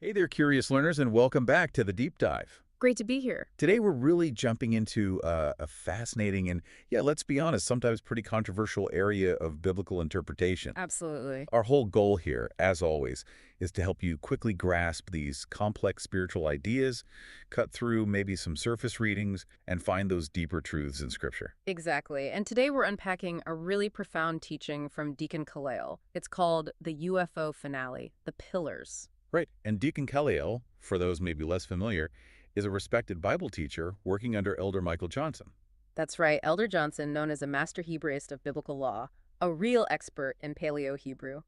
Hey there, curious learners, and welcome back to the Deep Dive. Great to be here. Today, we're really jumping into a fascinating and, yeah, let's be honest, sometimes pretty controversial area of biblical interpretation. Absolutely. Our whole goal here, as always, is to help you quickly grasp these complex spiritual ideas, cut through maybe some surface readings, and find those deeper truths in Scripture. Exactly. And today we're unpacking a really profound teaching from Deacon Kahleial. It's called the UFO finale, the pillars. Right. And Deacon Kahleial, for those maybe less familiar, is a respected Bible teacher working under Elder Michael Johnson. That's right, Elder Johnson, known as a master Hebraist of biblical law, a real expert in Paleo Hebrew.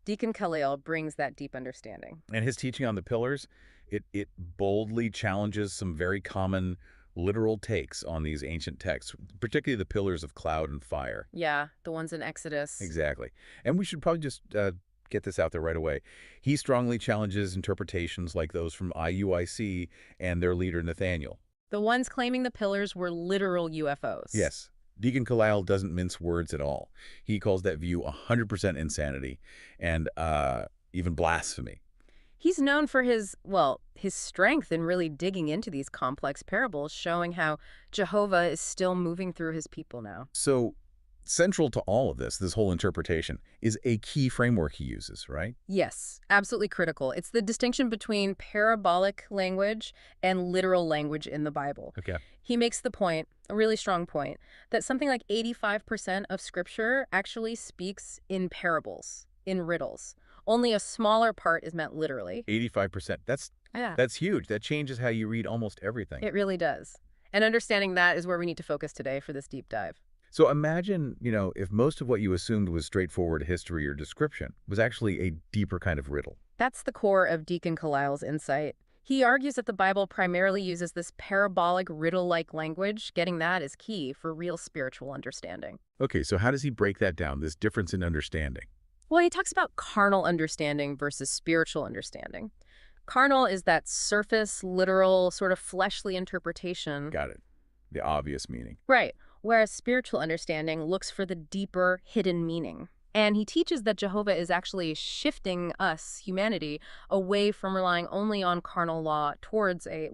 Deacon Kahleial brings that deep understanding. And his teaching on the pillars, it boldly challenges some very common literal takes on these ancient texts, particularly the pillars of cloud and fire. Yeah, the ones in Exodus. Exactly. And we should probably just get this out there right away. He strongly challenges interpretations like those from IUIC and their leader Nathaniel. The ones claiming the pillars were literal UFOs. Yes. Deacon Kahleial doesn't mince words at all. He calls that view 100% insanity and even blasphemy. He's known for his strength in really digging into these complex parables, showing how Jehovah is still moving through his people now. So central to all of this whole interpretation, is a key framework he uses, right? Yes, absolutely critical. It's the distinction between parabolic language and literal language in the Bible. Okay. He makes the point, a really strong point, that something like 85% of Scripture actually speaks in parables, in riddles. Only a smaller part is meant literally. 85%. Yeah, That's huge. That changes how you read almost everything. it really does. And understanding that is where we need to focus today for this deep dive. So imagine, if most of what you assumed was straightforward history or description was actually a deeper kind of riddle. That's the core of Deacon Kahleial's insight. He argues that the Bible primarily uses this parabolic, riddle-like language. Getting that is key for real spiritual understanding. Okay, so how does he break that down, this difference in understanding? Well, he talks about carnal understanding versus spiritual understanding. Carnal is that surface, literal, sort of fleshly interpretation. Got it. The obvious meaning. Right. Whereas spiritual understanding looks for the deeper, hidden meaning. And he teaches that Jehovah is actually shifting us, humanity, away from relying only on carnal law towards a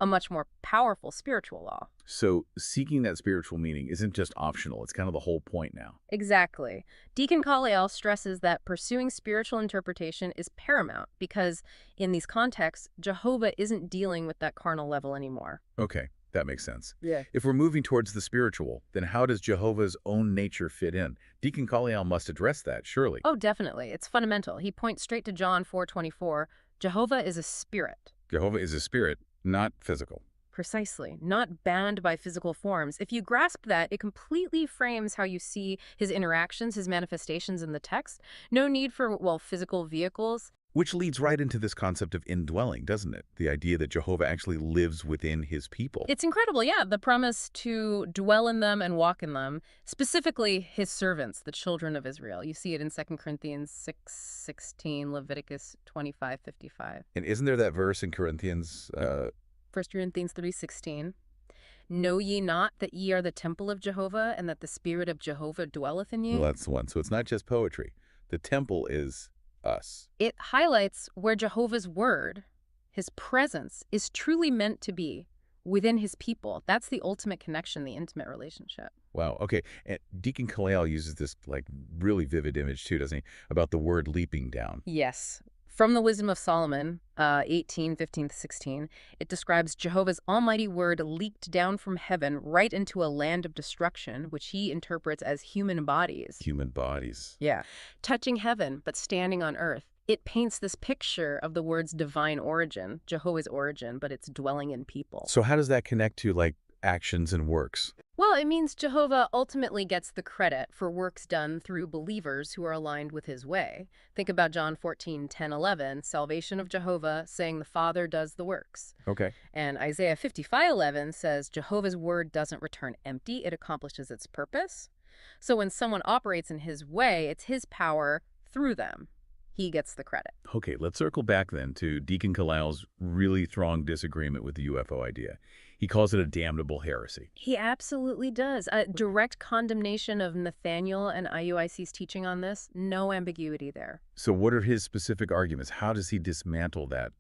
much more powerful spiritual law. So seeking that spiritual meaning isn't just optional. It's kind of the whole point now. Exactly. Deacon Kahleial stresses that pursuing spiritual interpretation is paramount because in these contexts, Jehovah isn't dealing with that carnal level anymore. Okay, that makes sense. Yeah. If we're moving towards the spiritual, then how does Jehovah's own nature fit in? Deacon Kahleial must address that, surely. Oh, definitely. It's fundamental. He points straight to John 4:24. Jehovah is a spirit. Jehovah is a spirit, not physical. Precisely. Not bound by physical forms. If you grasp that, it completely frames how you see his interactions, his manifestations in the text. No need for, physical vehicles. Which leads right into this concept of indwelling, doesn't it? The idea that Jehovah actually lives within his people. It's incredible, yeah. The promise to dwell in them and walk in them, specifically his servants, the children of Israel. You see it in 2 Corinthians 6:16, Leviticus 25:55. And isn't there that verse in Corinthians? 1 Corinthians 3:16. Know ye not that ye are the temple of Jehovah, and that the Spirit of Jehovah dwelleth in you? Well, that's the one. So it's not just poetry. The temple is us. It highlights where Jehovah's word, his presence, is truly meant to be within his people. That's the ultimate connection, the intimate relationship. Wow. Okay. And Deacon Kahleial uses this really vivid image too, doesn't he? About the word leaping down. Yes. From the Wisdom of Solomon, 18:15-16, it describes Jehovah's almighty word leaked down from heaven right into a land of destruction, which he interprets as human bodies. Human bodies. Yeah. Touching heaven, but standing on earth. It paints this picture of the word's divine origin, Jehovah's origin, but it's dwelling in people. So how does that connect to actions and works? Well, it means Jehovah ultimately gets the credit for works done through believers who are aligned with his way. Think about John 14:10-11, salvation of Jehovah, saying the Father does the works. Okay. And Isaiah 55:11 says Jehovah's word doesn't return empty, it accomplishes its purpose. So when someone operates in his way, it's his power through them. He gets the credit. Okay, let's circle back then to Deacon Kahleial's really strong disagreement with the UFO idea. He calls it a damnable heresy. He absolutely does. A direct condemnation of Nathaniel and IUIC's teaching on this. No ambiguity there. So what are his specific arguments? How does he dismantle that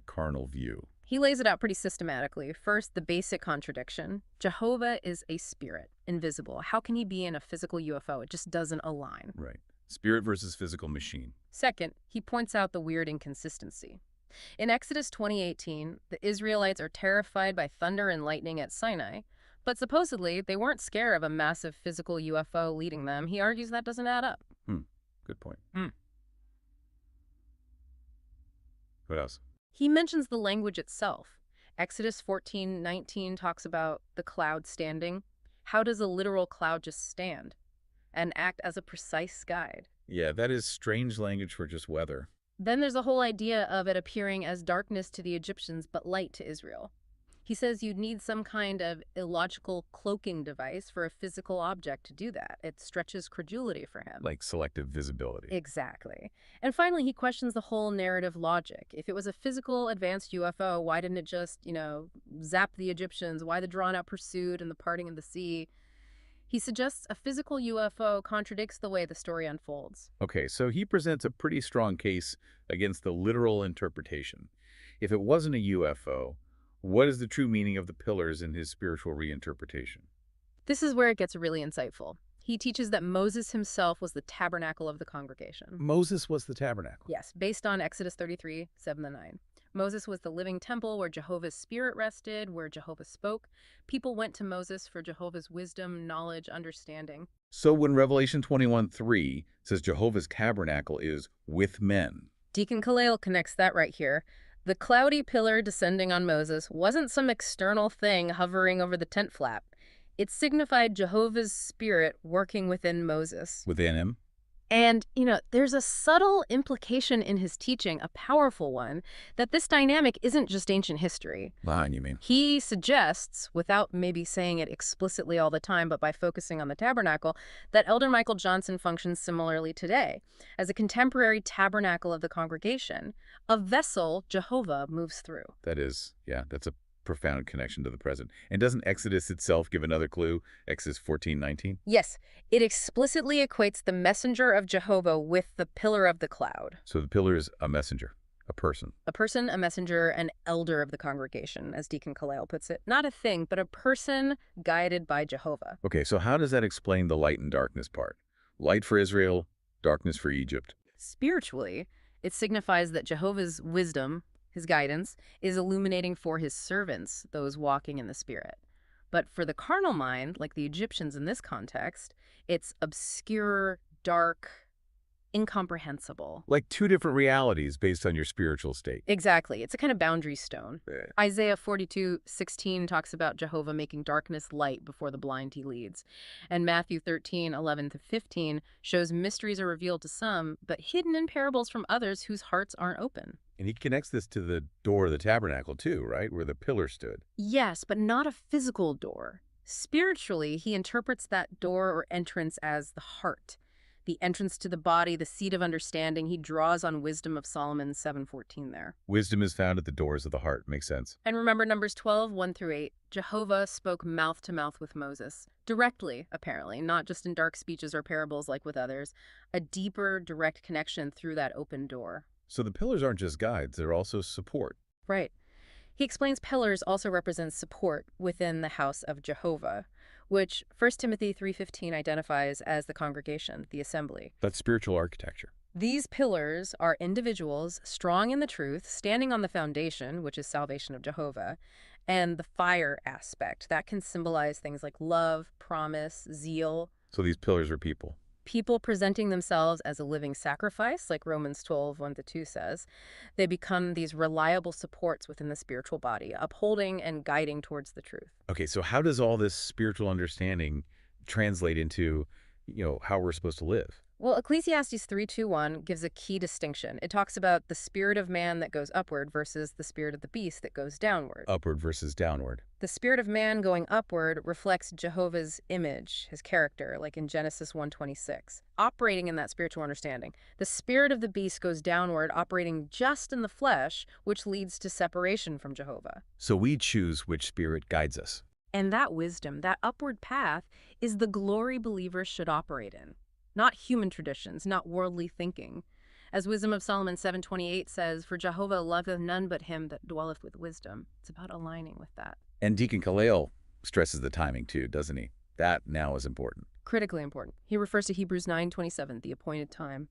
carnal view? He lays it out pretty systematically. First, the basic contradiction. Jehovah is a spirit, invisible. How can he be in a physical UFO? It just doesn't align. Right. Spirit versus physical machine. Second, he points out the weird inconsistency. In Exodus 20:18, the Israelites are terrified by thunder and lightning at Sinai, but supposedly they weren't scared of a massive physical UFO leading them. He argues that doesn't add up. Good point. What else? He mentions the language itself. Exodus 14:19 talks about the cloud standing. How does a literal cloud just stand and act as a precise guide? Yeah, that is strange language for just weather. Then there's the whole idea of it appearing as darkness to the Egyptians but light to Israel. He says you'd need some kind of illogical cloaking device for a physical object to do that. It stretches credulity for him. Like selective visibility. Exactly. And finally, he questions the whole narrative logic. If it was a physical advanced UFO, why didn't it just, zap the Egyptians? Why the drawn-out pursuit and the parting of the sea? He suggests a physical UFO contradicts the way the story unfolds. Okay, so he presents a pretty strong case against the literal interpretation. If it wasn't a UFO, what is the true meaning of the pillars in his spiritual reinterpretation? This is where it gets really insightful. He teaches that Moses himself was the tabernacle of the congregation. Moses was the tabernacle. Yes, based on Exodus 33:7-9. Moses was the living temple where Jehovah's spirit rested, where Jehovah spoke. People went to Moses for Jehovah's wisdom, knowledge, understanding. So when Revelation 21:3 says Jehovah's tabernacle is with men. Deacon Kahleial connects that right here. The cloudy pillar descending on Moses wasn't some external thing hovering over the tent flap. It signified Jehovah's spirit working within Moses. Within him? And, there's a subtle implication in his teaching, a powerful one, that this dynamic isn't just ancient history. Line, you mean? He suggests, without maybe saying it explicitly all the time, but by focusing on the tabernacle, that Elder Michael Johnson functions similarly today. As a contemporary tabernacle of the congregation, a vessel Jehovah moves through. That is, yeah, that's a profound connection to the present. And doesn't Exodus itself give another clue? Exodus 14:19? Yes, it explicitly equates the messenger of Jehovah with the pillar of the cloud. So the pillar is a messenger, a person. A person, a messenger, an elder of the congregation, as Deacon Kahleial puts it. Not a thing, but a person guided by Jehovah. Okay, so how does that explain the light and darkness part? Light for Israel, darkness for Egypt. Spiritually, it signifies that Jehovah's wisdom, his guidance, is illuminating for his servants, those walking in the Spirit. But for the carnal mind, like the Egyptians in this context, it's obscure, dark, incomprehensible. Like two different realities based on your spiritual state. Exactly. It's a kind of boundary stone. Yeah. Isaiah 42:16 talks about Jehovah making darkness light before the blind he leads. And Matthew 13:11-15 shows mysteries are revealed to some, but hidden in parables from others whose hearts aren't open. And he connects this to the door of the tabernacle too, right? Where the pillar stood. Yes, but not a physical door. Spiritually, he interprets that door or entrance as the heart. The entrance to the body, the seat of understanding. He draws on wisdom of Solomon 7:14 there. Wisdom is found at the doors of the heart. Makes sense. And remember Numbers 12:1-8. Jehovah spoke mouth to mouth with Moses. Directly, apparently, not just in dark speeches or parables like with others. A deeper, direct connection through that open door. So the pillars aren't just guides, they're also support. Right. He explains pillars also represent support within the house of Jehovah, which 1 Timothy 3:15 identifies as the congregation, the assembly. That's spiritual architecture. These pillars are individuals strong in the truth, standing on the foundation, which is salvation of Jehovah, and the fire aspect. That can symbolize things like love, promise, zeal. So these pillars are people. People presenting themselves as a living sacrifice, like Romans 12:1-2 says. They become these reliable supports within the spiritual body, upholding and guiding towards the truth. Okay, so how does all this spiritual understanding translate into, how we're supposed to live? Well, Ecclesiastes 3:2-1 gives a key distinction. It talks about the spirit of man that goes upward versus the spirit of the beast that goes downward. Upward versus downward. The spirit of man going upward reflects Jehovah's image, his character, like in Genesis 1:26, operating in that spiritual understanding. The spirit of the beast goes downward, operating just in the flesh, which leads to separation from Jehovah. So we choose which spirit guides us. And that wisdom, that upward path, is the glory believers should operate in. Not human traditions, not worldly thinking. As Wisdom of Solomon 7:28 says, "For Jehovah loveth none but him that dwelleth with wisdom." It's about aligning with that. And Deacon Kahleial stresses the timing too, doesn't he? That now is important. Critically important. He refers to Hebrews 9:27, the appointed time.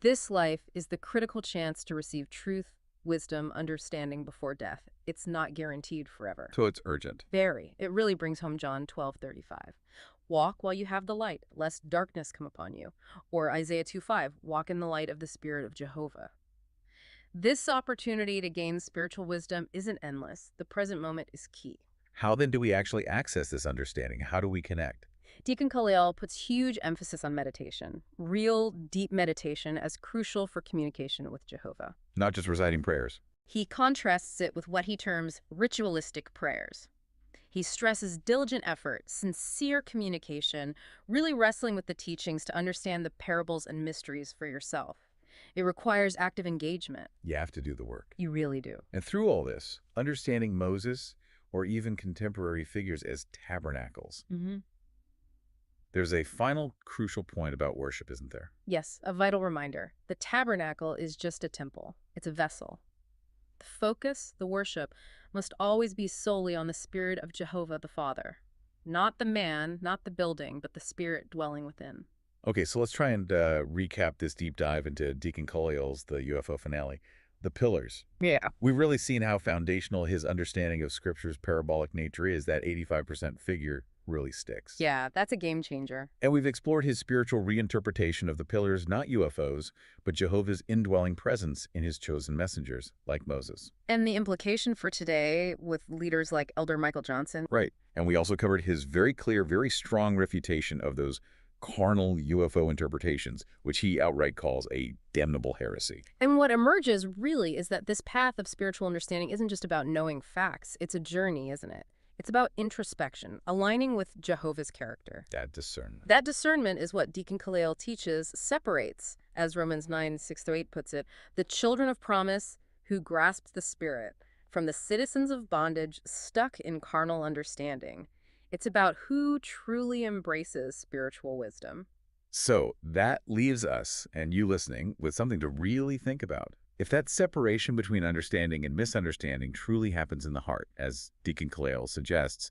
This life is the critical chance to receive truth, wisdom, understanding before death. It's not guaranteed forever. So it's urgent. Very. It really brings home John 12:35. Walk while you have the light, lest darkness come upon you. Or Isaiah 2:5, walk in the light of the Spirit of Jehovah. This opportunity to gain spiritual wisdom isn't endless. The present moment is key. How then do we actually access this understanding? How do we connect? Deacon Kahleial puts huge emphasis on meditation, real deep meditation as crucial for communication with Jehovah. Not just reciting prayers. He contrasts it with what he terms ritualistic prayers. He stresses diligent effort, sincere communication, really wrestling with the teachings to understand the parables and mysteries for yourself. It requires active engagement. You have to do the work. You really do. And through all this, understanding Moses or even contemporary figures as tabernacles. There's a final crucial point about worship, isn't there? Yes, a vital reminder. The tabernacle is just a temple. It's a vessel. The focus, the worship, must always be solely on the Spirit of Jehovah the Father. Not the man, not the building, but the Spirit dwelling within. Okay, so let's try and recap this deep dive into Deacon Kahleial's The UFO Finale. The pillars. Yeah. We've really seen how foundational his understanding of Scripture's parabolic nature is. That 85% figure really sticks. Yeah, that's a game changer. And we've explored his spiritual reinterpretation of the pillars, not UFOs, but Jehovah's indwelling presence in his chosen messengers, like Moses. And the implication for today with leaders like Elder Michael Johnson. Right. And we also covered his very clear, very strong refutation of those carnal UFO interpretations, which he outright calls a damnable heresy. And what emerges really is that this path of spiritual understanding isn't just about knowing facts. It's a journey, isn't it? It's about introspection, aligning with Jehovah's character. That discernment. That discernment is what Deacon Kahleial teaches separates, as Romans 9:6-8 puts it, the children of promise who grasp the Spirit from the citizens of bondage stuck in carnal understanding. It's about who truly embraces spiritual wisdom. So that leaves us, and you listening, with something to really think about. If that separation between understanding and misunderstanding truly happens in the heart, as Deacon Kahleial suggests,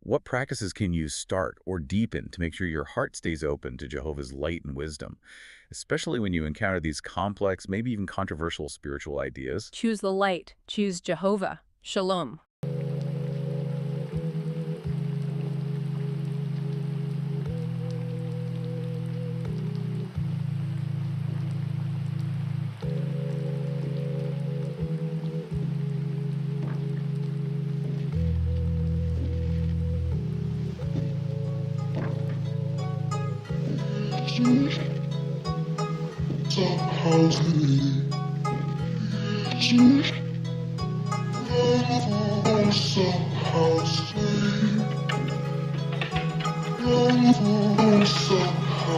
what practices can you start or deepen to make sure your heart stays open to Jehovah's light and wisdom, especially when you encounter these complex, maybe even controversial spiritual ideas? Choose the light. Choose Jehovah. Shalom. Somehow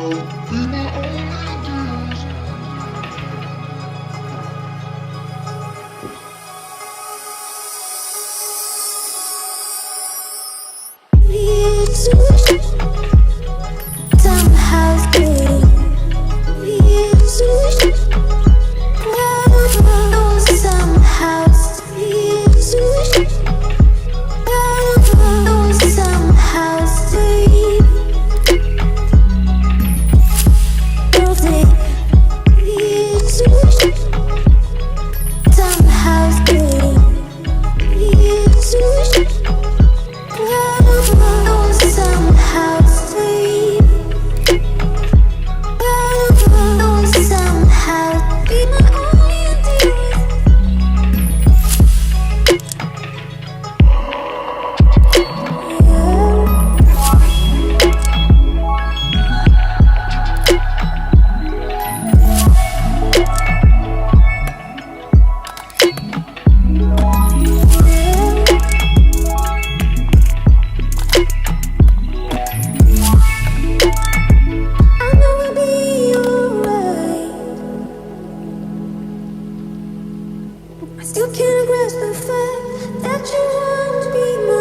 You can't grasp the fact that you won't be